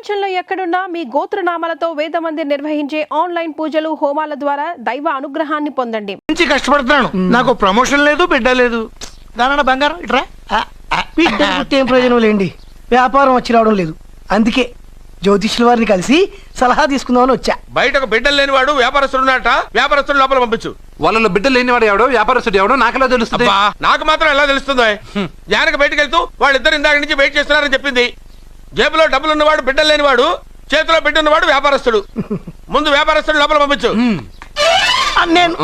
ప్రపంచంలో ఎక్కడున్నా మీ గోత్రనామాలతో వేదమందిర్ నిర్వహించే ఆన్లైన్ పూజలు హోమాల ద్వారా దైవ అనుగ్రహాన్ని పొందండి. మంచి కష్టపడుతున్నాను, నాకు ప్రమోషన్ లేదు, బిడ్డ లేదు. దానన్న బంగారం ఇట్రా. బిడ్డ పుట్టి ఏం ప్రయోజనం లేండి, వ్యాపారం వచ్చి రావడం లేదు. అందుకే జ్యోతిష్యుల వారిని కలిసి సలహా తీసుకుందామని వచ్చా. బయటకు బిడ్డలు లేనివాడు వ్యాపారస్తుడు ఉన్నట, వ్యాపారస్తుడు లోపల పంపించు. వాళ్ళలో బిడ్డలు లేనివాడు ఎవడో వ్యాపారస్తుడు ఎవడో నాకెలా తెలుస్తుంది? నాకు మాత్రం ఎలా తెలుస్తుందో? జానకి బయటకు వెళ్తూ వాళ్ళిద్దరు ఇందాక నుంచి వెయిట్ చేస్తున్నారని చెప్పింది. జేబులో డబ్బులు ఉన్నవాడు బిడ్డలు లేనివాడు, చేతిలో బిడ్డ ఉన్నవాడు వ్యాపారస్తుడు. ముందు వ్యాపారస్తుడు లోపల పంపించు. నేను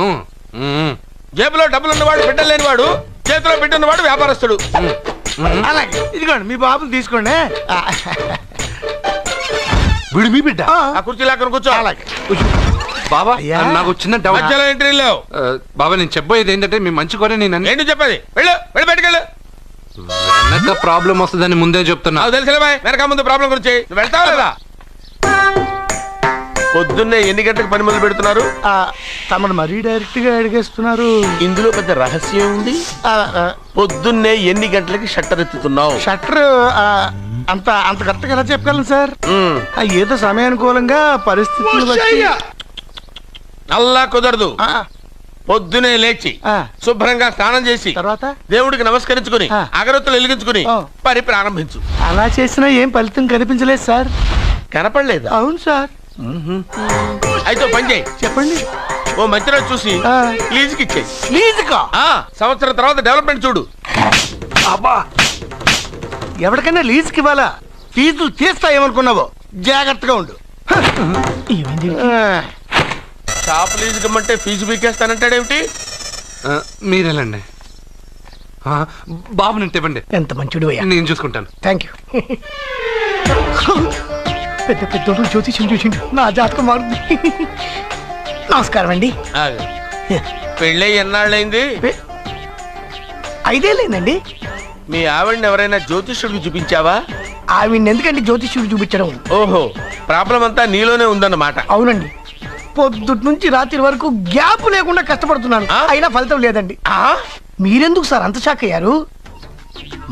జేబులో డబ్బులు ఉన్నవాడు బిడ్డలు లేనివాడు, చేతిలో బిడ్డ ఉన్నవాడు వ్యాపారస్తుడు. అలాగే ఇదిగోండి మీ బాబుని తీసుకోండి. వీడు మీ బిడ్డ? ఆ కుర్చీ లాక్కను కూర్చో. బాబా నాకు చిన్న డౌట్. మధ్యలో ఎంట్రీ లేవు. బాబా నేను చెప్పబోయేది ఏంటంటే మీ మంచి కోరే నేను ఏంటి చెప్పేది? వెళ్ళు వెళ్ళి బయటకు వెళ్ళు. వెనక ప్రాబ్లం వస్తుందని ముందే చెప్తున్నా. నాకు తెలుసులే బాయ్, వెనక ముందు ప్రాబ్లం గురించి. నువ్వు వెళ్తావా లేదా? పొద్దున్నే ఎన్ని గంటలకు పని మొదలు పెడుతున్నారు? తమను మరీ డైరెక్ట్ గా అడిగేస్తున్నారు. ఇందులో పెద్ద రహస్యం ఉంది. పొద్దున్నే ఎన్ని గంటలకి షట్టర్ ఎత్తుతున్నావు? షట్టర్ అంత అంత కరెక్ట్ గా ఎలా చెప్పగలను సార్? ఏదో సమయానుకూలంగా పరిస్థితులు బట్టి. అల్లా కుదరదు. పొద్దునే లేచి శుభ్రంగా స్నానం చేసి తర్వాత దేవుడికి నమస్కరించుకుని అగరత్తులు వెలిగించుకుని పని ప్రారంభించు. అలా చేసినా ఏం ఫలితం కనిపించలేదు సార్. కనపడలేదు? అవును సార్. అయితే పని చేయి. చెప్పండి. ఓ మంచి రోజు చూసి లీజుకి ఇచ్చేయి. లీజుకా? సంవత్సరం తర్వాత డెవలప్మెంట్ చూడు. అబ్బా, ఎవరికైనా లీజుకి ఇవ్వాలా? ఫీజులు తీస్తాయేమనుకున్నావో, జాగ్రత్తగా ఉండు. షాప్ లీజుకి ఇమ్మంటే ఫీజు పీకేస్తానంటాడేమిటి? మీరేలండి బాబు, నేను ఇవ్వండి. ఎంత మంచిడు అయ్యా, నేను చూసుకుంటాను. Thank you. పెద్ద పెద్దోడు జ్యోతిష్యం చూసిండు, నా జాతకం మారుంది. నమస్కారం అండి. పెళ్ళై ఎన్నాళ్ళైంది? 5 ఏళ్ళైందండి. మీ ఆవిడని ఎవరైనా జ్యోతిష్యుడికి చూపించావా? ఆవిడ ఎందుకండి జ్యోతిష్యుడు చూపించడం? ఓహో, ప్రాబ్లం అంతా నీలోనే ఉందన్నమాట. అవునండి, పొద్దుటి నుంచి రాత్రి వరకు గ్యాప్ లేకుండా కష్టపడుతున్నాను, అయినా ఫలితం లేదండి. మీరెందుకు సార్ అంత షాక్ అయ్యారు?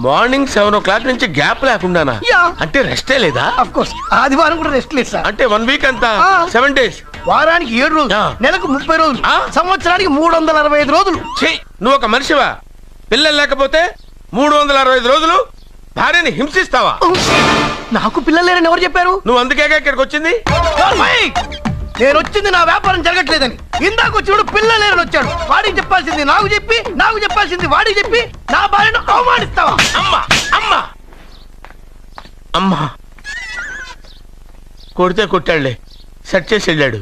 మార్నింగ్ 7 o'clock నుంచి గ్యాప్ లేకుండానా? అంటే రెస్టే లేదా? అఫ్ కోర్స్, ఆదివారం కూడా రెస్ట్ లేదు సార్. అంటే 1 వీక్ అంతా 7 days. వారానికి 7 రోజులు, నెలకు 30 రోజులు, సంవత్సరానికి 365 రోజులు. నువ్వు ఒక మనిషివా? పిల్లలు లేకపోతే 365 రోజులు భార్యని హింసిస్తావా? నాకు పిల్లలు లేరని ఎవరు చెప్పారు? నువ్వు అందుకేగా ఇక్కడికి వచ్చింది. నేను వచ్చింది నా వ్యాపారం జరగట్లేదని. ఇందాక వచ్చినప్పుడు పిల్లలు లేరని వచ్చాడు. వాడికి చెప్పాల్సింది నాకు చెప్పి, నాకు చెప్పాల్సింది వాడికి చెప్పి నా భార్యను అవమానిస్తావా? అమ్మా అమ్మా అమ్మా, కొడితే కొట్టాడులే, సెట్ చేసి వెళ్ళాడు.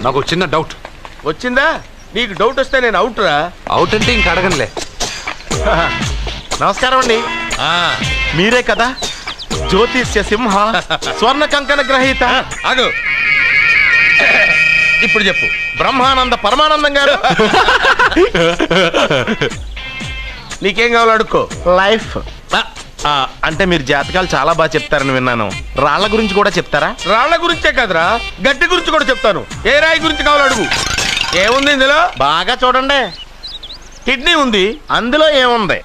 నాకు చిన్న డౌట్ వచ్చిందా? నీకు డౌట్ వస్తే నేను అవుట్ రా. అవుట్ అంటే ఇంక అడగనులే. నమస్కారం అండి. మీరే కదా జ్యోతిష్య సింహ స్వర్ణ కంకణ గ్రహీత? అదు ఇప్పుడు చెప్పు. బ్రహ్మానంద పరమానందం గారు నీకేం కావాలో అడుక్కో. లైఫ్ అంటే మీరు జాతకాలు చాలా బాగా చెప్తారని విన్నాను. రాళ్ల గురించి కూడా చెప్తారా? రాళ్ల గురించే కదరా, గట్టి గురించి కూడా చెప్తాను. ఏ రాయి గురించి కావాలో అడుగు. ఏముంది ఇందులో? బాగా చూడండి. కిడ్నీ ఉంది. అందులో ఏముంది?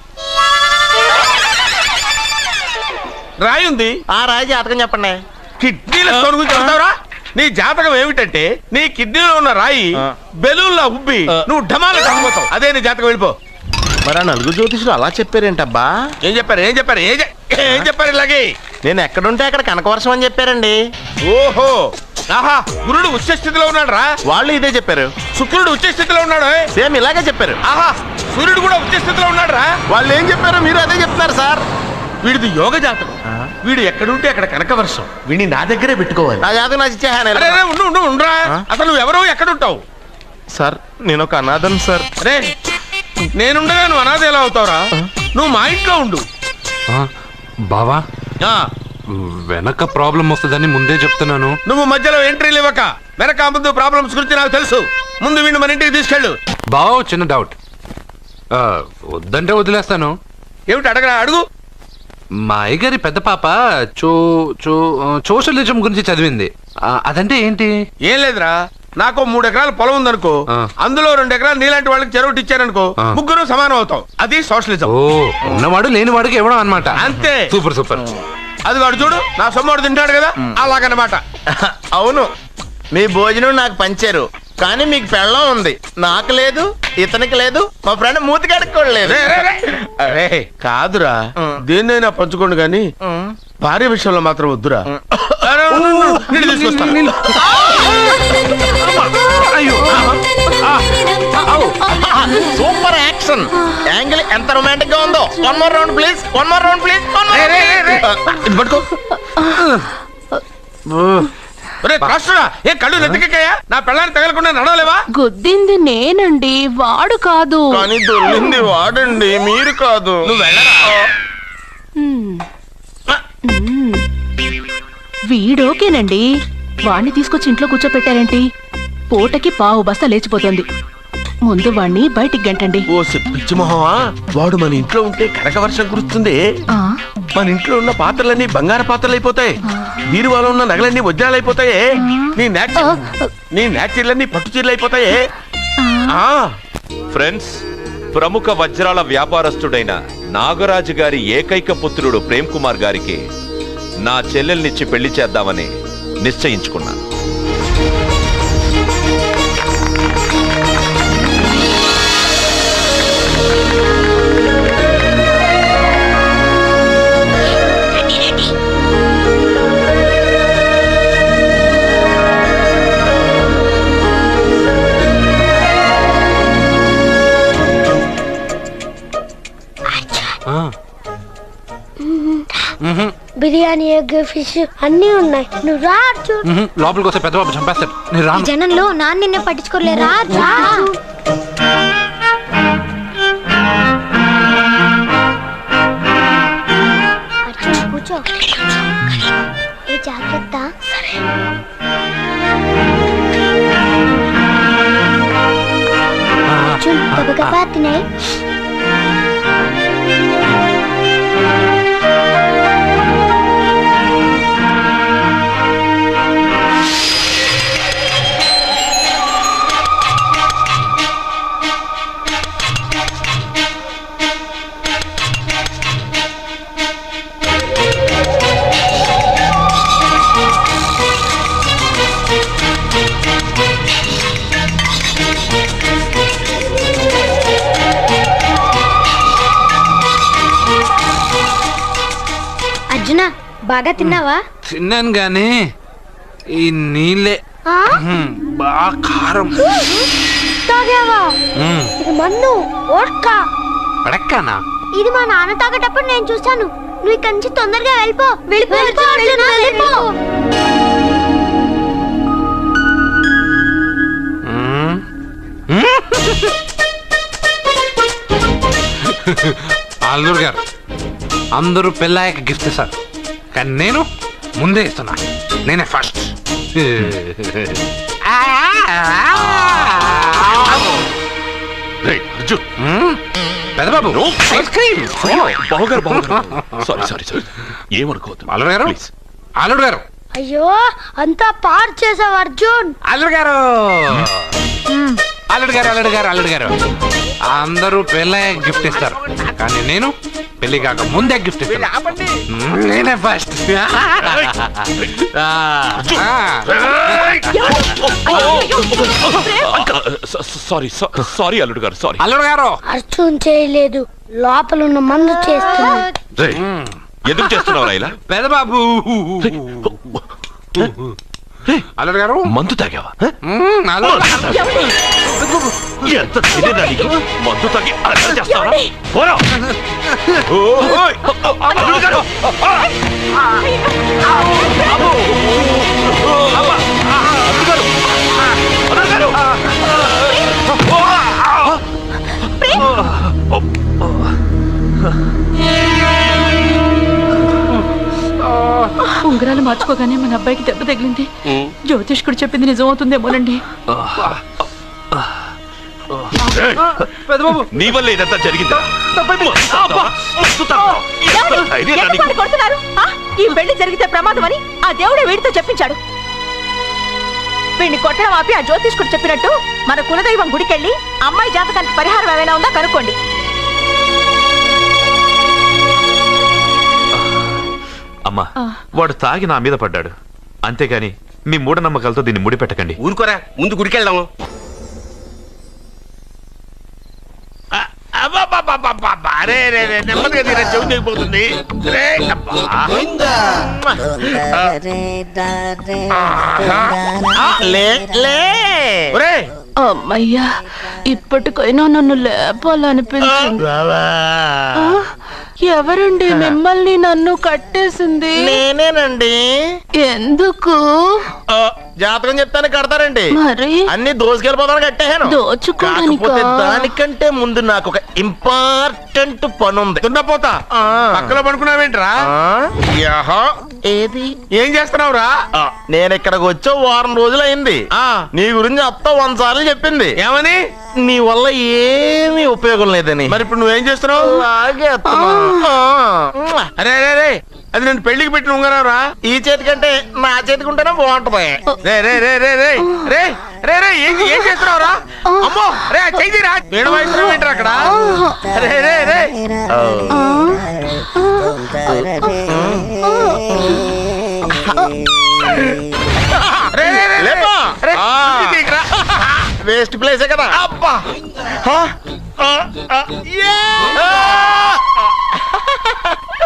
రాయి ఉంది. ఆ రాయి జాతకం చెప్పండి. కిడ్నీల స్టోన్ గురించి చెప్తావురా? నీ జాతకం ఏమిటంటే నీ కిడ్నీలో ఉన్న రాయి బెలూన్లా ఉబ్బి నువ్వు ఢమాల చచ్చిపోతావు. అదే నీ జాతకం. వెళ్ళిపో. మరి ఆ 4 జ్యోతిషులు అలా చెప్పారేంటబ్బా? ఏం చెప్పారు? ఏం చెప్పారు? ఏం చెప్పారు? ఇలాగే నేను ఎక్కడుంటే అక్కడ కనకవర్షం అని చెప్పారండి. ఓహో, ఆహా, గురుడు ఉచ్చ స్థితిలో ఉన్నాడు రా. వాళ్ళు ఇదే చెప్పారు. శుక్రుడు ఉచ్చ స్థితిలో ఉన్నాడు. సేమ్ ఇలాగే చెప్పారు. ఆహా, సూర్యుడు కూడా ఉచ్చ స్థితిలో ఉన్నాడు రా. వాళ్ళు ఏం చెప్పారో మీరు అదే చెప్తున్నారు సార్. వీడిది యోగ జాతకం. వీడు ఎక్కడుంటే అక్కడ కనకవర్షం. వీడిని నా దగ్గరే పెట్టుకోవాలి. నా జాతకం నాకు ఇచ్చేహాను. ఉండరా, అసలు నువ్వెవరో ఎక్కడుంటావు? సార్ నేను ఒక అనాథను సార్. రే, నేనుండగా నువ్వు అనాథ ఎలా అవుతావురా? నువ్వు మా ఇంట్లో ఉండు. బావా, వెనక ప్రాబ్లం వస్తుందని ముందే చెప్తున్నాను. నువ్వు మధ్యలో ఎంట్రీలు ఇవ్వక. వెనక ముందు ప్రాబ్లమ్స్ గురించి నాకు తెలుసు. ముందు వీడిని మన ఇంటికి తీసుకెళ్ళు. బావా, చిన్న డౌట్. వద్దంటే వదిలేస్తాను. ఏమిటి అడగరా? అడుగు. మా అయ్యగారి పెద్ద పాప సోషలిజం గురించి చదివింది. అదంటే ఏంటి? ఏం లేదురా, నాకు 3 ఎకరాల పొలం ఉందనుకో, అందులో 2 ఎకరాలు నీలాంటి వాళ్ళకి చెరువు ఇచ్చారనుకో, ముగ్గురు సమానం అవుతాం. అది సోషలిజం. ఉన్నవాడు లేనివాడికి ఇవ్వడం అన్నమాట. అంతే. Super super. అది వాడు చూడు, నా సొమ్మడు తింటాడు కదా, అలాగనమాట. అవును, మీ భోజనం నాకు పంచారు, కానీ మీకు పెళ్ళం ఉంది, నాకు లేదు, ఇతనికి లేదు, మా ఫ్రెండ్ మూతి కడుక్కోలేదు. అరే కాదురా, దేన్నైనా పంచుకోండి కానీ భార్య విషయంలో మాత్రం వద్దురా. నీళ్ళు తీసుకొస్తాను. సూపర్ యాక్షన్ యాంగిల్ ఎంత రొమాంటిక్ గా ఉందో. One more round please, one more round please. ఇది పట్టుకో. ఏ కళ్ళు నెత్తికెక్కాయా? నా పెళ్ళాన్ని తగలకుండా నడవలేవా? గుద్దింది నేనండి, వాడు కాదు. కానీ దొల్లింది వాడండి, మీరు కాదు. నువ్వు వెళ్ళరా? వీడోకేనండి, వాణ్ణి తీసుకొచ్చి ఇంట్లో కూర్చోపెట్టారేంటి? పూటకి పావు బస్తా లేచిపోతుంది. ముందు వాణ్ణి బయటికి గంటండి. ఓ పిచ్చి మొహమా, వాడు మన ఇంట్లో ఉంటే కనక వర్షం కురుస్తుంది. ఆ, మన ఇంట్లో ఉన్న పాత్రలన్నీ బంగారు పాత్రలు అయిపోతాయి, బీరువాలో ఉన్న నగలన్నీ వజ్రాలు అయిపోతాయి, నీ నాచీర్లన్నీ పట్టు చీరలు అయిపోతాయి. ఫ్రెండ్స్, ప్రముఖ వజ్రాల వ్యాపారస్తుడైన నాగరాజు గారి ఏకైక పుత్రుడు ప్రేమ్ కుమార్ గారికి నా చెల్లెల్నిచ్చి పెళ్లి చేద్దామని నిశ్చయించుకున్నాను. బిర్యానీ, ఎగ్, ఫిష్ అన్ని ఉన్నాయి. నువ్వు రా అర్జున్. లోపలికి వస్తే పెద్దబాబు చంపేస్తాడు. నేను ఈ రాను. జనంలో నాన్న నిన్నే పట్టించుకోలే. రా రా. అర్జున్ కూర్చో. ఏ జాగ్రత్త. అర్జున్ గబగబా తినే. అర్జున, బాగా తిన్నావా? తిన్నాను గాని ఈ నీళ్ళే బాగా కారం. తాగావా? ఇది మన్ను ఓట్కా. పడక్కనా? ఇది మా నాన్న తాగేటప్పుడు నేను చూశాను. నువ్వు ఇక్కడి నుంచి తొందరగా వెళ్ళిపో. వెళ్ళిపో అర్జున, వెళ్ళిపో. అల్లుడు గారు, అందరూ పెళ్ళాయక గిఫ్ట్ ఇస్తారు, కానీ నేను ముందే ఇస్తున్నా. నేనే ఫస్ట్. పెద్దబాబు ఐస్ క్రీమ్. ఏమనుకోవద్దు. అల్లుడు గారు, అల్లుడు గారు, అయ్యో, అంతా పాడు చేసావు అర్జున్. అల్లుడు గారు, అల్లుడు గారు, అల్లుడు గారు, అల్లుడు గారు, అందరూ పెళ్ళాయక గిఫ్ట్ ఇస్తారు, కానీ నేను పెళ్లి కాక ముందే గిఫ్ట్ ఇస్తాను. నేనే ఫస్ట్. సారీ అల్లుడు గారు, సారీ. అల్లుడు గారు, అర్జున్ చేయలేదు, లోపల ఉన్న మందు చేస్తున్నాడు. ఎందుకు చేస్తున్నావు ఇలా? పెద్దబాబు, అల్లుడు గారు, మందు తాగావా? అల్లుడు ఎంత తెలియదా నీకు? మందు తాగి అలా చేస్తావా? పోరా! అల్లుడు గారు! అల్లుడు గారు! ఉంగరాలు మార్చుకోగానే మన అబ్బాయికి దెబ్బ తగిలింది. జ్యోతిష్కుడు చెప్పింది నిజమవుతుందేమోనండి. నీ వల్ల ఇదంతా జరిగిందా? ఈ పెళ్లి జరిగితే ప్రమాదం అని ఆ దేవుడే వీడితో చెప్పించాడు. వీడిని కొట్టడం ఆపి ఆ జ్యోతిష్కుడు చెప్పినట్టు మన కులదైవం గుడికెళ్ళి అమ్మాయి జాతకానికి పరిహారం ఏమైనా ఉందా కనుక్కోండి. అమ్మా వాడు తాగి నా మీద పడ్డాడు, అంతేగాని మీ మూఢనమ్మకాలతో దీన్ని ముడిపెట్టకండి. ఊరుకోరా, ముందు గుడికి వెళ్దాము. అరే రే రే, నెమ్మదిగా తీరా, చెవి తెగిపోతుంది. రే అబ్బా. లే లే ఒరేయ్, అమ్మయ్యా, ఇప్పటికైనా నన్ను లేపాలనిపించింది. ఆ, ఎవరండి మిమ్మల్ని నన్ను కట్టేసింది? నేనేనండి. ఎందుకు? జాతకం చెప్తాను కడతారండి. మరి అన్ని దోసుకెళ్ళిపోతాను కట్టేహాను. దోచుకోవడానికా? కాకపోతే దానికంటే ముందు నాకు ఒక ఇంపార్టెంట్ పని ఉంది. దున్నపోతా పక్కలో పడుకున్నావేంట్రా? యహా, ఏది ఏం చేస్తున్నావురా? నేను ఇక్కడికి వచ్చే వారం రోజులు అయింది. నీ గురించి అత్త 100 సార్లు చెప్పింది. ఏమని? నీ వల్ల ఏమీ ఉపయోగం లేదని. మరి ఇప్పుడు నువ్వేం చేస్తున్నావు? అలాగే అత్తమ్మా. అరే అరే రే, అది నేను పెళ్లికి పెట్టిన ఉంగరారా. ఈ చేతి కంటే నా చేతికి ఉంటేనే బాగుంటది. రే రే రే రే రే రే రే రే, ఏం చేస్తున్నావురా? అమ్మో రే, చెయ్యిరా. వేణు వాయిస్తున్నావు ఏంట్రా అక్కడ? రే రే రే రే రే రే, లేపా. రే, ఇది తీయకురా. వేస్ట్ ప్లేసే కదా. అబ్బా.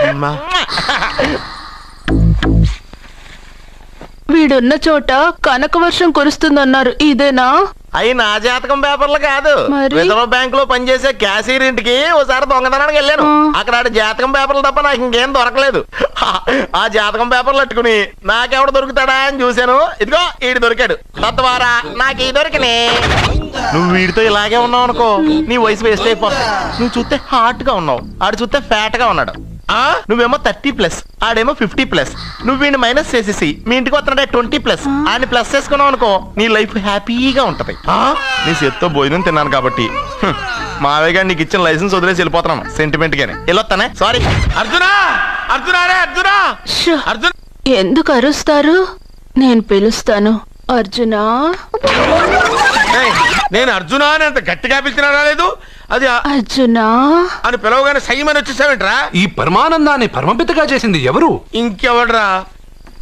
అమ్మా. వీడున్న చోట కనక వర్షం కురుస్తుందన్నారు, ఇదేనా? అయి నా జాతకం పేపర్లు కాదు. మరి? రిజర్వ్ బ్యాంక్ లో పనిచేసే క్యాషియర్ ఇంటికి ఓసారి దొంగతనానికి వెళ్ళాను. అక్కడ ఆడి జాతకం పేపర్లు తప్ప నాకు ఇంకేం దొరకలేదు. ఆ జాతకం పేపర్లు పట్టుకుని నాకెవడ దొరుకుతాడా అని చూశాను. ఇదిగో ఈడు దొరికాడు. తద్వారా నాకు ఈ దొరికినే. నువ్వు వీడితో ఇలాగే ఉన్నావు అనుకో, నీ వయసు వేస్ట్ అయిపోతుంది. నువ్వు చూస్తే హాట్ గా ఉన్నావు, ఆడు చూస్తే ఫ్యాట్ గా ఉన్నాడు. నువ్వేమో 30+, ఆడేమో 50+. నువ్వు వీడిని మైనస్ చేసేసి మీ ఇంటికి వస్తున్నాడే 20+, ఆయన ప్లస్ చేసుకున్నావు అనుకో, నీ లైఫ్ హ్యాపీగా ఉంటది. నీ చేత్తో భోజనం తిన్నాను కాబట్టి మావయ్య గారు నీకు ఇచ్చిన లైసెన్స్ వదిలేసి వెళ్ళిపోతున్నాను సెంటిమెంట్ గానే. వెళ్ళొస్తానే. సారీ. అర్జునా, అర్జునా రే, అర్జునా, షో, అర్జున్. ఎందుకు అరుస్తారు? నేను పిలుస్తాను. అర్జునా. ఏయ్, నేను అర్జునా అని అంత గట్టిగా పిలిచినా రాలేదు. అది అర్జునా అని పిలవగానే సైమని వచ్చేసావేంట్రా? ఈ పరమానందాన్ని పరమపితగా చేసింది ఎవరు? ఇంకెవడ్రా?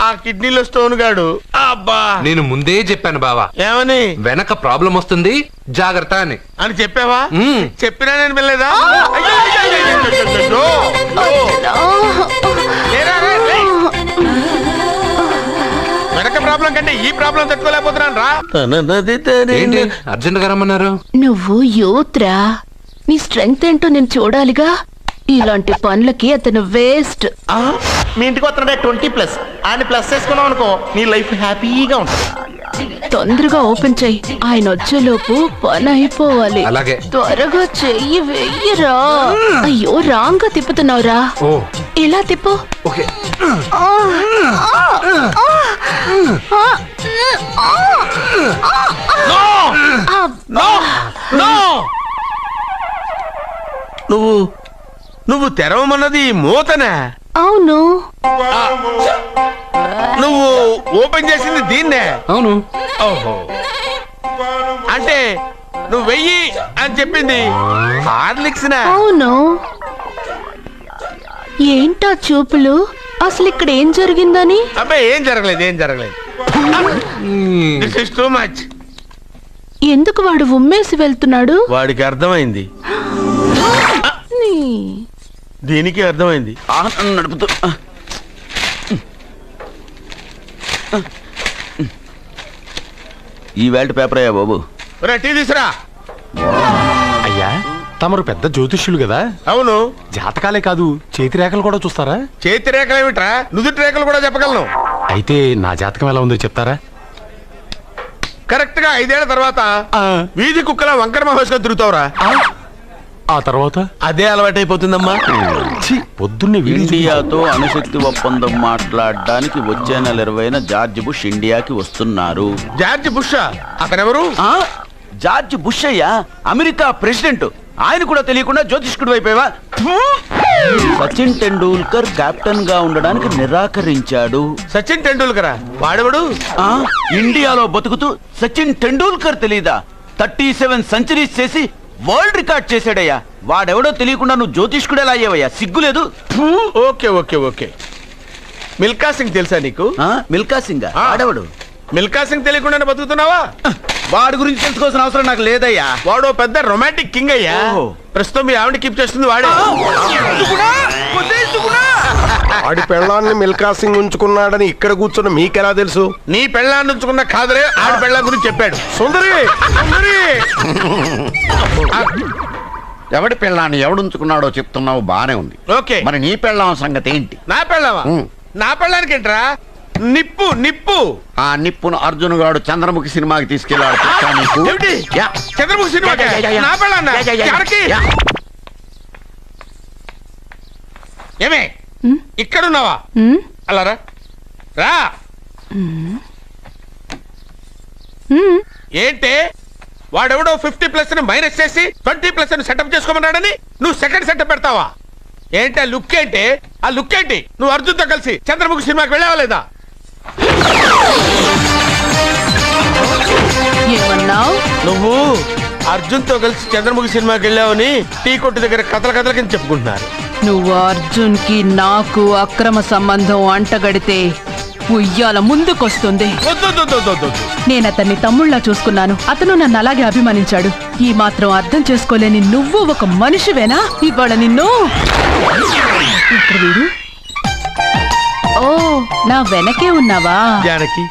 ఆ కిడ్నీలో స్టోన్ గాడు. అబ్బా, నేను ముందే చెప్పాను బావా, ఏమని? వెనక ప్రాబ్లం వస్తుంది, జాగ్రత్త అని. అని చెప్పావా? మ్మ్. చెప్పినా నేను వెళ్ళలేదా? అయ్యో, అయ్యో, అయ్యో, అయ్యో, అయ్యో, అయ్యో. లేరా, రే, రే. వెనక ప్రాబ్లం కంటే ఈ ప్రాబ్లం తట్టుకోలేకపోతున్నాను రా. ఏంటి అర్జెంట్ గా రమ్మన్నారు? నువ్వు యూత్రా, నీ స్ట్రెంగ్త్ ఏంటో నేను చూడాలిగా. ఇలాంటి పనులకి అతను వేస్ట్. మీ ఇంటికి వస్తున్నాడే 20+, ఆయన ప్లస్ చేసుకున్నావు అనుకో, నీ లైఫ్ హ్యాపీగా ఉంటుంది. తొందరగా ఓపెన్ చెయ్యి, ఆయన వచ్చేలోపు పని అయిపోవాలి. అలాగే. త్వరగా చెయ్యి వెయ్యరా. అయ్యో, రాంగ్ గా తిప్పుతున్నావురా. ఓ ఇలా తిప్పు. ఓకే. నువ్వు తెరవమన్నది మూతనే. అవును. నువ్వు ఓపెన్ చేసింది దీన్నే. అవును. ఓహో, అంటే నువ్వు వెయ్యి అని చెప్పింది హార్లిక్స్. అవును. ఏంటా చూపులు? అసలు ఇక్కడ ఏం జరిగిందని? అబ్బాయి ఏం జరగలేదు, ఏం జరగలేదు. This is too much. ఎందుకు వాడు ఉమ్మేసి వెళ్తున్నాడు? వాడికి అర్థమైంది, దీనికి అర్థమైంది. నడుపుతూ ఈ వేల్ట్ పేపర్ అయ్యా బాబు. టీ తీసురా. అయ్యా, తమరు పెద్ద జ్యోతిష్యులు కదా. అవును. జాతకాలే కాదు, చేతి రేఖలు కూడా చూస్తారా? చేతి రేఖలు ఏమిట్రా, నుదుటి రేఖలు కూడా చెప్పగలను. అయితే నా జాతకం ఎలా ఉందో చెప్తారా? కరెక్ట్ గా 5 ఏళ్ల తర్వాత వీధి కుక్కల వంకర మహేష్ గా తిరుగుతావురా. ఆ తర్వాత అదే అలవాటైపోతుందమ్మా. పొద్దున్నే ఇండియాతో అణుశక్తి ఒప్పందం మాట్లాడడానికి వచ్చే నెల 20న జార్జ్ బుష్ ఇండియాకి వస్తున్నారు. జార్జ్ బుష్ అతనెవరు? జార్జ్ బుష్ అయ్యా, అమెరికా ప్రెసిడెంట్. ఆయన కూడా తెలియకుండా జ్యోతిష్కుడు అయిపోయావా? సచిన్ టెండూల్కర్ కెప్టెన్ గా ఉండడానికి నిరాకరించాడు. సచిన్ టెండూల్కరా? వాడెవడు? ఇండియాలో బతుకుతూ సచిన్ టెండూల్కర్ తెలీదా? 37 సెంచరీస్ చేసి వరల్డ్ రికార్డ్ చేశాడయ్యా. వాడెవడో తెలియకుండా నువ్వు జ్యోతిష్కుడు ఎలా అయ్యావయ్యా? సిగ్గులేదు. Okay okay okay, Milkha Singh తెలుసా నీకు? మిల్కా సింగ్ ఆ. ఆడవడు మిల్కా సింగ్ తెలియకుండానే బతుకుతున్నావా? వాడి గురించి తెలుసుకోవాల్సిన అవసరం నాకు లేదయ్యా. వాడు ఓ పెద్ద రొమాంటిక్ కింగ్ అయ్యా. ఓహో. ప్రస్తుతం మీ ఆవిడ కీప్ చేస్తుంది వాడే. ఆడి పెళ్ళాన్ని మిల్కా సింగ్ ఉంచుకున్నాడని ఇక్కడ కూర్చున్న మీకెలా తెలుసు? నీ పెళ్ళాన్ని ఉంచుకున్న కాదరే ఆడి పెళ్ళాం గురించి చెప్పాడు. సుందరి సుందరి ఎవడి పెళ్ళాన్ని ఎవడుంచుకున్నాడో చెప్తున్నావు బానే ఉంది. ఓకే, మరి నీ పెళ్ళాం సంగతి ఏంటి? నా పెళ్ళావా? నా పెళ్ళానికి ఏంట్రా? నిప్పు నిప్పు. ఆ నిప్పును అర్జున్ గాడు చంద్రముఖి సినిమాకి తీసుకెళ్ళాడు. తెలుసా నీకు? ఏమిటి? యా. చంద్రముఖి సినిమా నా పెళ్ళాన్నా? ఎవరికి? ఏమే ఇక్కడున్నావా? అలా రా రా. ఏంటే వాడెవడో 50+ ని మైనస్ చేసి 20+ ని సెటప్ చేసుకోమన్నాడని నువ్వు సెకండ్ సెటప్ పెడతావా? ఏంటి ఆ లుక్ ఏంటి? ఆ లుక్ ఏంటి? నువ్వు అర్జున్తో కలిసి చంద్రముఖి సినిమాకి వెళ్ళావా లేదా? ఏమన్నావు? నువ్వు అర్జున్తో కలిసి చంద్రముఖి సినిమాకి వెళ్ళావని టీ కొట్టు దగ్గర కథల కింద చెప్పుకుంటున్నారు. నువ్వు అర్జున్ కి నాకు అక్రమ సంబంధం అంటగడితే ఉయ్యాల ముందుకొస్తుంది. నేను అతన్ని తమ్ముళ్ళ చూసుకున్నాను. అతను నన్ను అలాగే అభిమానించాడు. ఈ మాత్రం అర్థం చేసుకోలేని నువ్వు ఒక మనిషివేనా? ఇవాళ నిన్ను వీడు. ఓ, నా వెనకే ఉన్నావా? జానకి,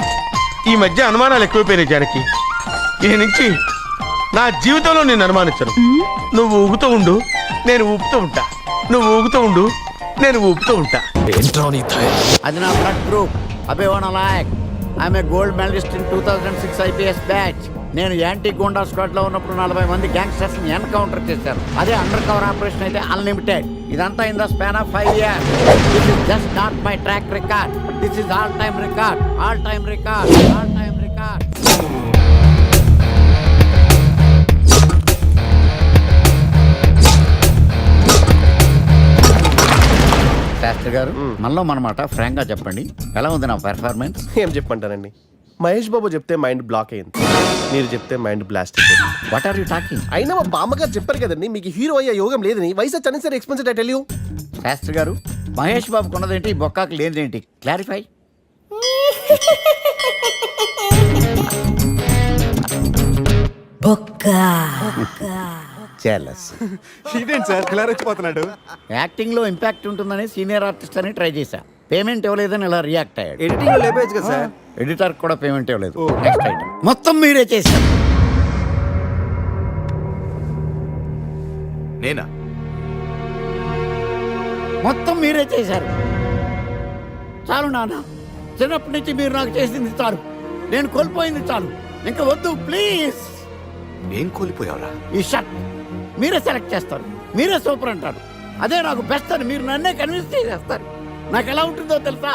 ఈ మధ్య అనుమానాలు ఎక్కువైపోయినాయి జానకి. ఈ నుంచి నా జీవితంలో నేను అనుమానించను. నువ్వు ఊగుతూ ఉండు, నేను ఊపుతూ ఉంటా. నువ్వు ఊగుతూ ఉండు, నేను ఊపుతూ ఉంటా. అది నా బ్లడ్ గ్రూప్. అభివనలాయక్. I'm a gold medalist in 2006 IPS batch. నేను యాంటీ గోండా స్క్వాడ్ లో ఉన్నప్పుడు 40 మంది గ్యాంగ్స్టర్స్ ని ఎన్కౌంటర్ చేశారు. అదే అండర్ కవర్ ఆపరేషన్ అయితే అన్లిమిటెడ్. ఇదంతా in the span of 5 years. This is just not my track record. This is all time record. All time record. All time record. Shastri garu, మనలో మనమాట Frank గా చెప్పండి, ఎలా ఉంది నా పెర్ఫార్మెన్స్? ఏం చెప్పంటానండి, మహేష్ బాబు చెప్తే మైండ్ బ్లాక్ అయింది, మీరు చెప్తే మైండ్ బ్లాస్ట్ అయిపోయింది. What are you talking? అయినా మా బామ్మగారు చెప్పారు కదండి మీకు హీరో అయ్యే యోగం లేదని. వయసు చని sir expensive tell you. Shastri గారు, మహేష్ బాబు కొన్నదేంటి, బొక్కాకి లేనిదేంటి? క్లారిఫై. ఇదేంటి సార్ ఇలా వచ్చిపోతున్నాడు? యాక్టింగ్ లో ఇంపాక్ట్ ఉంటుందని సీనియర్ ఆర్టిస్ట్ అని ట్రై చేశా. పేమెంట్ ఇవ్వలేదని ఇలా రియాక్ట్ అయ్యాడు. ఎడిటింగ్ లో లేపేయచ్చు కదా సార్. ఎడిటర్ కూడా పేమెంట్ ఇవ్వలేదు. నెక్స్ట్ ఐటమ్ మొత్తం మీరే చేశారు. నేనా? మొత్తం మీరే చేశారు. చాలు నాన్న, చిన్నప్పటి నుంచి మీరు నాకు చేసింది చాలు. నేను కోల్పోయింది చాలు. ఇంకా వద్దు ప్లీజ్. ఏం కోల్పోయావురా? ఈ షర్ట్ మీరే సెలెక్ట్ చేస్తారు, మీరే సూపర్ అంటారు. అదే నాకు బెస్ట్ అని మీరు నన్నే కన్విన్స్ చేసేస్తారు. నాకు ఎలా ఉంటుందో తెలుసా?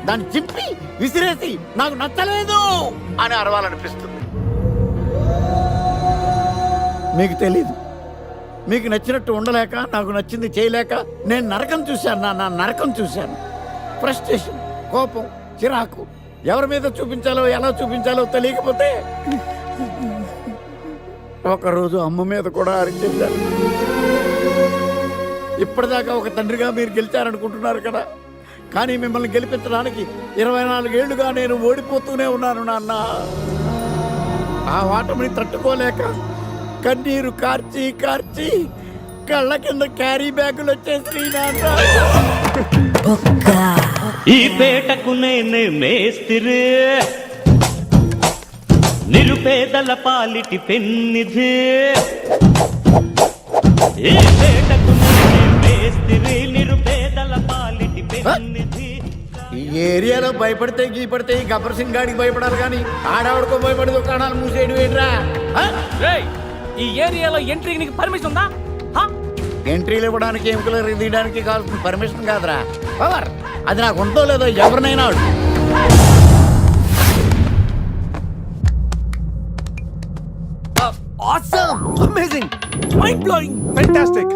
దాన్ని చింపి విసిరేసి నాకు నచ్చలేదు అని అరవాలనిపిస్తుంది. మీకు తెలీదు, మీకు నచ్చినట్టు ఉండలేక, నాకు నచ్చింది చేయలేక నేను నరకం చూశాను. నా నరకం చూశాను. ఫ్రస్ట్రేషన్, కోపం, చిరాకు, ఎవరి మీద చూపించాలో ఎలా చూపించాలో తెలియకపోతే ఒకరోజు అమ్మ మీద కూడా అరిచేశాను. ఇప్పటిదాకా ఒక తండ్రిగా మీరు గెలిచారనుకుంటున్నారు కదా, కానీ మిమ్మల్ని గెలిపించడానికి 24 ఏళ్లుగా నేను ఓడిపోతూనే ఉన్నాను నాన్న. ఆ ఓటమిని తట్టుకోలేక కన్నీరు కార్చి కార్చి కళ్ళ కింద క్యారీ బ్యాగులు వచ్చేసి నాన్న. ఈ పేటకు నేనే మేస్తిరి, నిరుపేదల పాలిటి పెన్నిధి. ఈ పేటకు నేనే మేస్తిరి, నిరుపేదల పాలిటి పెన్నిధి. ఈ ఏరియాలో భయపడితే గీపడితే ఈ గబ్బర్ సింగ్ గాడికి భయపడాలి కానీ ఆడవాడికో భయపడి దుకాణాలు మూసేయడం ఏంట్రా? ఈ ఏరియాలో ఎంట్రీకి నీకు పర్మిషన్ ఉందా? ఎంట్రీలు ఇవ్వడానికి, ఎముకలు తీయడానికి కావాల్సిన పర్మిషన్ కాదురా, పవర్. అది నాకు ఉందో లేదో ఎవరినైనా అడుగు. Awesome! Amazing! Mind-blowing! Fantastic!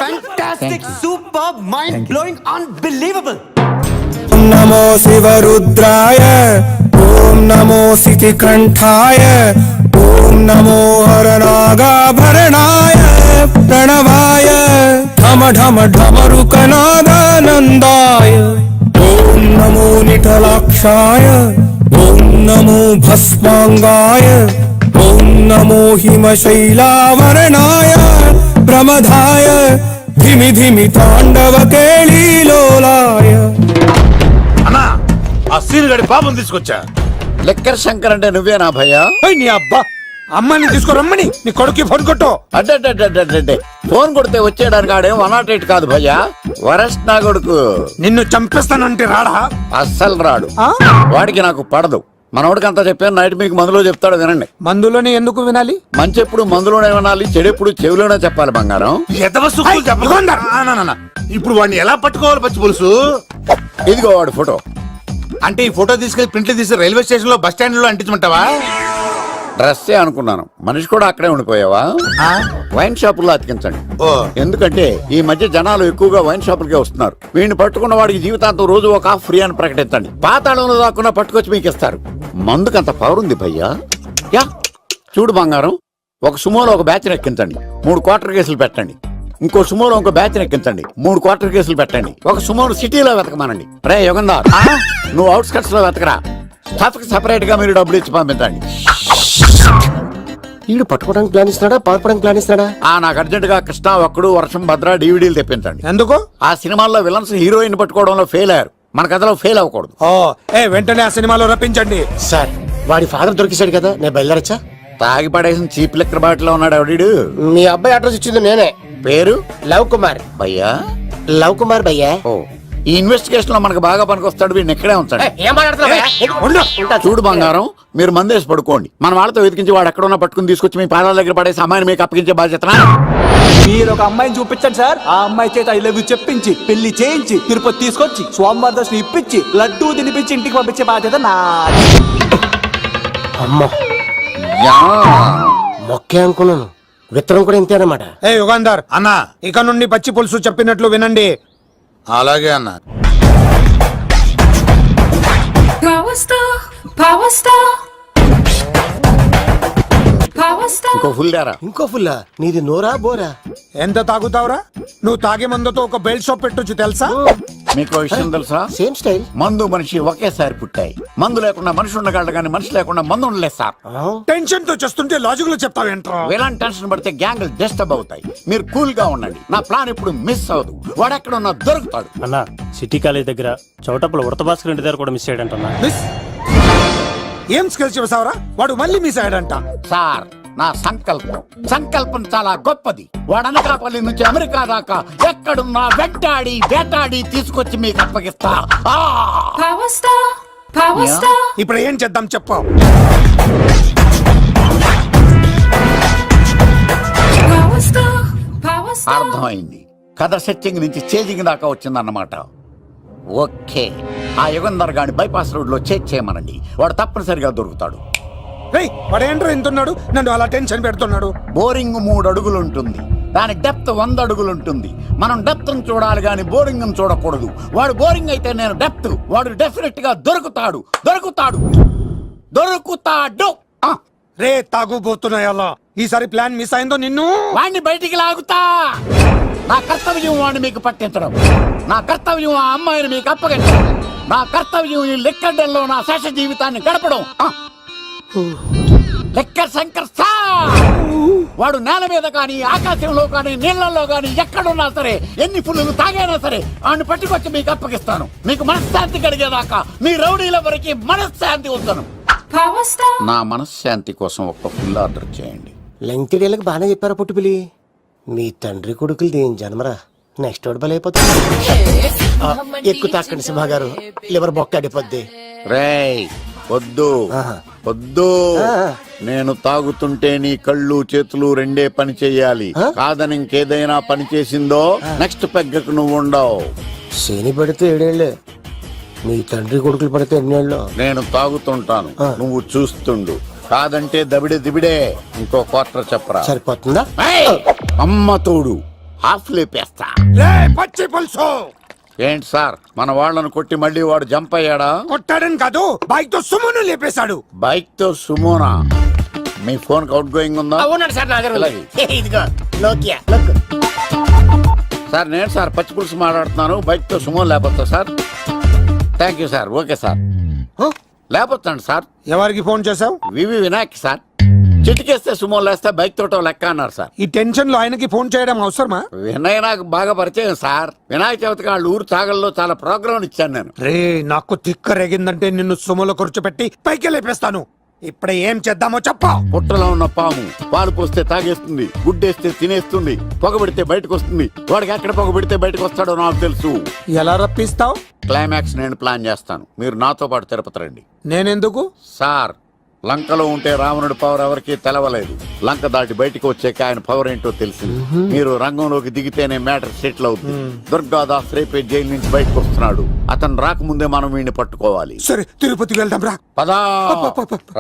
Fantastic! Superb! Mind-blowing! Unbelievable! नमो शिवरुद्राय, ओम नमो सितिकंठाय, ओम नमो हरनागाभरणाय प्रणवाय, ढम ढम ढमरुकनादानन्दाय, ఓం నమో నిఠలాక్షాయ ఓం నమో భస్మాంగాయ ఓం నమో హిమశైలావరణాయ ప్రమదాయ ధిమి ధిమి తాండవ కేళీలోలాయ. అన్నా ఆ సీన్ గడి పాపం తీసుకొచ్చా. లెక్కర్ శంకర్ అంటే నువ్వేనా భయ్యా? నీ అబ్బా అమ్మని తీసుకురమ్మని నీ కొడుకు ఫోన్ కొట్టు. అడ్డే ఫోన్ కొడితే వచ్చేయడానికి ఆడేం 108 కాదు భయ్యా, వరస్ట్ నా కొడుకు. నిన్ను చంపేస్తానంటే రాడా? అస్సలు రాడు. వాడికి నాకు పడదు. మనోడికి అంతా చెప్పాను, నైట్ మీకు మందులో చెప్తాడు వినండి. మందులోనే ఎందుకు వినాలి? మంచి ఎప్పుడు మందులోనే వినాలి, చెడు ఎప్పుడు చెవిలోనే చెప్పాలి బంగారం. ఇప్పుడు వాడిని ఎలా పట్టుకోవాలి పచ్చి పులుసు? ఇదిగో వాడు ఫోటో. అంటే ఈ ఫోటో తీసుకెళ్లి ప్రింట్లు తీసి రైల్వే స్టేషన్ లో బస్ స్టాండ్ లో అంటించమంటావా? డ్రెస్సే అనుకున్నాను, మనిషి కూడా అక్కడే ఉండిపోయావా? వైన్ షాపుల్లో అతికించండి. ఎందుకంటే ఈ మధ్య జనాలు ఎక్కువగా వైన్ షాపులకే వస్తున్నారు. వీడిని పట్టుకున్న వాడికి జీవితాంతం రోజు ఒక ఆఫ్ ఫ్రీ అని ప్రకటించండి. పాతాళంలో దాక్కున్నా పట్టుకొచ్చి మీకు ఇస్తారు. మందుకంత పవర్ ఉంది భయ్యా. యా చూడు బంగారం, ఒక సుమోలో ఒక బ్యాచ్ ఎక్కించండి, 3 క్వార్టర్ కేసులు పెట్టండి. ఇంకో సుమోలో ఇంకో బ్యాచ్ ఎక్కించండి, 3 క్వార్టర్ కేసులు పెట్టండి. ఒక సుమోను సిటీలో వెతకమానండి. రే యుగంధర్, నువ్వు అవుట్స్కట్స్ లో వెతకరా. స్టాఫ్ కి సెపరేట్ గా మీరు డబ్బులు ఇచ్చి పంపించండి. వీడు పట్టుకోవడానికి ప్లాన్ ఇస్తున్నాడా, పాల్పడానికి ప్లాన్ ఇస్తున్నాడా? నాకు అర్జెంట్ గా కృష్ణ, ఒక్కడు, వర్షం, భద్ర డివిడీలు తెప్పించండి. ఎందుకు? ఆ సినిమాల్లో విలన్స్ హీరోయిన్ పట్టుకోవడంలో ఫెయిల్ అయ్యారు, మన కథలో ఫెయిల్ అవ్వకూడదు. వెంటనే ఆ సినిమాలో రప్పించండి. సార్ వాడి ఫాదర్ దొరికేశాడు కదా, నేను బయలుదేరచ్చా? తాగి పడేసిన చీప్ లెక్కర్ బాటిలో ఉన్నాడు ఎవడీడు? మీ అబ్బాయి అడ్రస్ ఇచ్చింది నేనే. పేరు లవ్ కుమార్ భయ్యా. లవ్ కుమార్ భయ్యా. ఓ ఈ ఇన్వెస్టిగేషన్ లో మనకు బాగా పనికొస్తాడు, వీడిని ఇక్కడే ఉంచండి. ఏం మాట్లాడుతున్నా? చూడు బంగారం, మీరు మందేసి పడుకోండి. మన వాళ్ళతో వెతికించి వాడు ఎక్కడ ఉన్నా పట్టుకుని తీసుకొచ్చి మీ పాదాల దగ్గర పడేసి అమ్మాయిని మీకు అప్పగించే బాధ్యత. మీరు ఒక అమ్మాయిని చూపించండి సార్. ఆ అమ్మాయి చేత ఐ లవ్ యూ చెప్పించి పెళ్లి చేయించి తిరుపతి తీసుకొచ్చి స్వామివారి దర్శనం ఇప్పించి లడ్డూ తినిపించి ఇంటికి పంపించే బాధ్యత నాది. అమ్మా మొక్కే అనుకున్నాను, విత్తనం కూడా ఇంతేనమాట. యుగంధర్ అన్నా, ఇక నుండి పచ్చి పులుసు చెప్పినట్లు వినండి. అలాగే అన్నా. ఇంకో ఫుల్ దారా. ఇంకో ఫుల్లా? నీది నోరా బోరా? ఎంత తాగుతావురా? నువ్వు తాగే మందుతో ఒక బెల్ట్ షాప్ పెట్టొచ్చు తెలుసా? మీకు విషయం తెలుసా? Same style. మందు మనిషి ఒకేసారి పుట్టాయి. మందు లేకుండా మనిషి ఉండగలడు కానీ మనిషి లేకుండా మందు ఉండలేదు సార్. టెన్షన్ తో చేస్తుంటే లాజిక్ లో చెప్తావేంట్రా? ఇలాంటి టెన్షన్ పడితే గ్యాంగ్ డిస్టర్బ్ అవుతాయి. మీరు కూల్ గా ఉండండి, నా ప్లాన్ ఇప్పుడు మిస్ అవ్వదు. వాడెక్కడ ఉన్నా దొరుకుతాడు. అన్నా సిటీ కాలేజ్ దగ్గర చౌటప్పుల ఉడత భాస్కర్ ఇంటి దగ్గర కూడా మిస్ అయ్యాడంటున్నా. ఏం స్కిల్స్ చూసావరా? వాడు మళ్ళీ మిస్ అయ్యాడంట. సార్ నా సంకల్పం చాలా గొప్పది. వాడు అనకాపల్లి నుంచి అమెరికా దాకా ఎక్కడున్నా వెంటాడి వేటాడి తీసుకొచ్చి మీకు అప్పగిస్తా. ఇప్పుడు ఏం చేద్దాం చెప్పు. అర్థమైంది. కథ సెట్టింగ్ నుంచి చేజింగ్ దాకా వచ్చిందన్నమాట. ఓకే, ఆ యుగంధర్ గాని బైపాస్ రోడ్ లో చేజ్ చేయమనండి, వాడు తప్పనిసరిగా దొరుకుతాడు. వాడేంట్రో ఎంతున్నాడు, నన్ను అలా టెన్షన్ పెడుతున్నాడు. బోరింగ్ 3 అడుగులు ఉంటుంది, దాని డెప్త్ 100 అడుగులు ఉంటుంది. మనం డెప్త్ చూడాలి గాని బోరింగ్ చూడకూడదు. వాడు బోరింగ్ అయితే నేను డెప్త్. వాడు డెఫినెట్ గా దొరుకుతాడు. రే తాగుబోతున్నాయల్లా, ఈసారి ప్లాన్ మిస్ అయిందో నిన్ను వాడిని బయటికి లాగుతా. నా కర్తవ్యం వాడిని మీకు పట్టించడం, నా కర్తవ్యం ఆ అమ్మాయిని మీకు అప్పగించడం, నా కర్తవ్యం ఈ లెక్కడంలో నా శేష జీవితాన్ని గడపడం. లెక్కర్ శంకర్ సార్, వాడు నేల మీద కానీ ఆకాశంలో కానీ నీళ్లలో కానీ ఎక్కడున్నా సరే, ఎన్ని ఫుల్లు తాగైనా సరే వాడిని పట్టుకొచ్చి మీకు అప్పగిస్తాను. మీకు మనశ్శాంతి కలిగేదాకా మీ రౌడీల వరకు మనశ్శాంతి వస్తాను. నా మనశ్శాంతి కోసం ఒక్క ఫుల్ ఆర్డర్ చేయండి. లెంగ్త్ డేలకు బాగానే చెప్పారా పుట్టుపిలి? మీ తండ్రి కొడుకులు దేని జన్మరా, నెక్స్ట్ వాడు బలైపోతుంది. ఎక్కువ తాకండి సింహ గారు, లివర్ బొక్క అడిపోద్ది. రేయ్ వద్దు, నేను తాగుతుంటే నీ కళ్ళు చేతులు రెండే పని చెయ్యాలి. కాదని ఇంకేదైనా పని చేసిందో నెక్స్ట్ పెగ్గకు నువ్వు ఉండవు. శని పడితే 7 ఏళ్ళే, మీ తండ్రి కొడుకులు పడితే 8 ఏళ్ళు. నేను తాగుతుంటాను, నువ్వు చూస్తుండు. కాదంటే దిబిడే. ఇంకో క్వార్టర్ చెప్పరా? సరిపోతుందా? అమ్మ తోడు హాఫ్ లేపేస్తా. పచ్చి పులుసు ఏంటి సార్, మన వాళ్ళను కొట్టి మళ్ళీ వాడు జంప్ అయ్యాడా? కొట్టాడని కాదు, బైక్ తో సుమోను లేపేశాడు. బైక్ తో సుమోనా? మీ ఫోన్ అవుట్ గోయింగ్ ఉందా? సార్ నేను సార్ పచ్చి పులుసు మాట్లాడుతున్నాను. బైక్ తో సుమో లేకపోతా sir. Thank you sir. Okay sir. లేకపోతాండి సార్. ఎవరికి ఫోన్ చేసావు? V V Vinayak sir. చిటికేస్తే సుమోలు వేస్తే బైక్ తోటం లెక్క అన్నారు సార్. ఈ టెన్షన్ లో ఆయనకి ఫోన్ చేయడం అవసరమా? వినయ్ నాకు బాగా పరిచయం సార్. వినాయక చవితికి వాళ్ళ ఊరు చాగల్లో చాలా ప్రోగ్రాం ఇచ్చాను నేను. రే నాకు తిక్క రేగిందంటే నిన్ను సుమలో కూర్చోబెట్టి పైకి లేపేస్తాను. ఇప్పుడు ఏం చేద్దామో చెప్పా. పుట్టలో ఉన్న పాము పాలు పోస్తే తాగేస్తుంది, గుడ్డేస్తే తినేస్తుంది, పొగబెడితే బయటకు వస్తుంది. వాడికి ఎక్కడ పొగబెడితే బయటకు వస్తాడో నాకు తెలుసు. ఎలా రప్పిస్తావు? క్లైమాక్స్ నేను ప్లాన్ చేస్తాను. మీరు నాతో పాటు తిరుపతి రండి. నేనెందుకు? సార్, లంకలో ఉంటే రావణుడి పవర్ ఎవరికి తెలవలేదు. లంక దాటి బయటకు వచ్చాక ఆయన పవర్ ఏంటో తెలిసింది. మీరు రంగంలోకి దిగితేనే మ్యాటర్ సెటిల్ అవుతుంది. దుర్గాదాస్ రేపే జైలు నుంచి బయటకు వస్తున్నాడు. అతను రాకముందే మనం వీడిని పట్టుకోవాలి. సరే, తిరుపతికి వెళ్దాం రా. పదా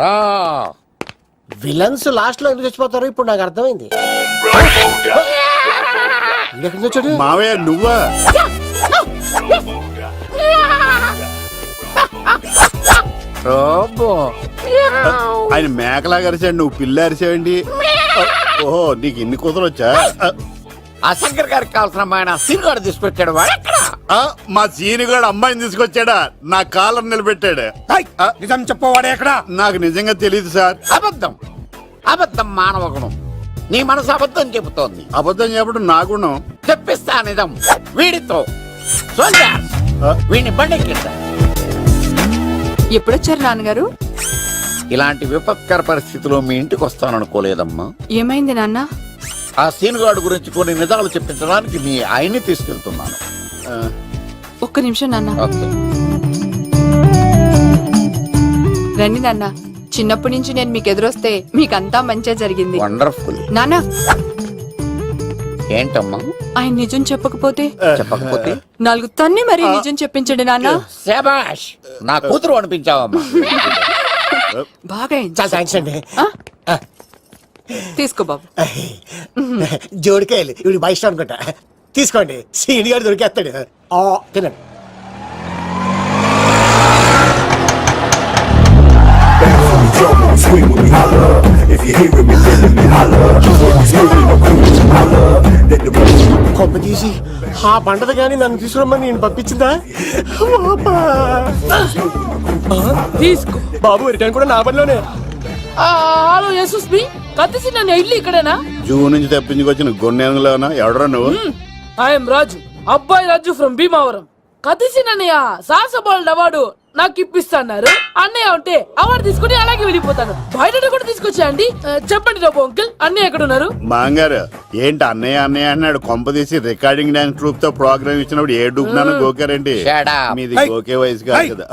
రా. విలన్స్ లాస్ట్ లో ఎందుకు చచ్చిపోతారు ఇప్పుడు నాకు అర్థమైంది. మావయ్య నువ్వా? ఆయన మేకలా అరిచాడు, నువ్వు పిల్ల అరిచావండి. ఓహో, నీకు ఇన్ని కూతురు వచ్చా? ఆ శంకర్ గారికి కావాల్సిన అమ్మాయి సీనుగాడు తీసుకొచ్చాడు. మా సీనుగాడు అమ్మాయిని తీసుకొచ్చాడా? నా కాలర్ నిలబెట్టాడు. నిజం చెప్పవాడే ఎక్కడ? నాకు నిజంగా తెలియదు సార్. అబద్ధం, అబద్ధం మానవ గుణం. నీ మనసు అబద్ధం చెబుతోంది. అబద్ధం చెప్పడం నా గుణం. చెప్పిస్తా నిజం. వీడితో వీడిని బండెక్కిస్తా. ఎప్పుడొచ్చారు నాన్నగారు? ఇలాంటి విపత్కర పరిస్థితిలో మీ ఇంటికి వస్తాననుకోలేదమ్మా. ఏమైంది నాన్న? ఆ సీనుగాడు గురించి కొన్ని నిజాలు చెప్పించడానికి మీ ఆయన్ని తీసుకెళ్తున్నాను. ఒక్క నిమిషం నాన్న. ఓకే. రండి నాన్న. చిన్నప్పటి నుంచి నేను మీకు ఎదురొస్తే మీకంతా మంచిగా జరిగింది. వండర్ఫుల్. నాన్న, ఏంటమ్మా? ఆయన నిజం చెప్పకపోతే చెప్పకపోతే 4 తన్ని మరీ నిజం చెప్పించండి నాన్న. శభాష్, నా కూతురు అనిపించావమ్మా. బాగా థ్యాంక్స్ అండి. తీసుకో బాబు. జోడికాయలు ఇవి బాగా ఇష్టం అనుకుంటా. తీసుకోండి, సీని గారు దొరికేస్తాడు. తినండి. కొమ్మ తీసి ఆ పంటది కానీ నన్ను తీసుకురమ్మని నేను పంపించిందా? తీసుకో బాబు, రిటర్న్ కూడా నా పనిలోనే. హలో యేసుస్ బి కత్తిసి నన్ను ఇల్లు ఇక్కడేనా? జూ నుంచి తప్పించుకొచ్చిన గొన్నెలోనా? ఎవడరా నువ్వు? ఐఎమ్ రాజు, అబ్బాయి రాజు ఫ్రమ్ భీమావరం. కత్తిసి నన్నయ్య సాహసబాలుడు అవార్డు నాకు ఇప్పిస్తాన్నారు. అన్నయ్య ఉంటే అవార్డు తీసుకుని అలాగే వెళ్ళిపోతాను. బయట కూడా తీసుకొచ్చాయండి. చెప్పండి రాబు అంకిల్, అన్నయ్య ఎక్కడ ఉన్నారు? మాంగారు ఏంటి అన్నయ్య అన్నయ్య అన్నాడు? కొంప తీసి రికార్డింగ్ డాన్స్ గ్రూప్ తో ప్రోగ్రామ్ ఇచ్చినప్పుడు ఏ డూబ్నాను గోకారండి. మీది గోకే వయసు కాదు కదా.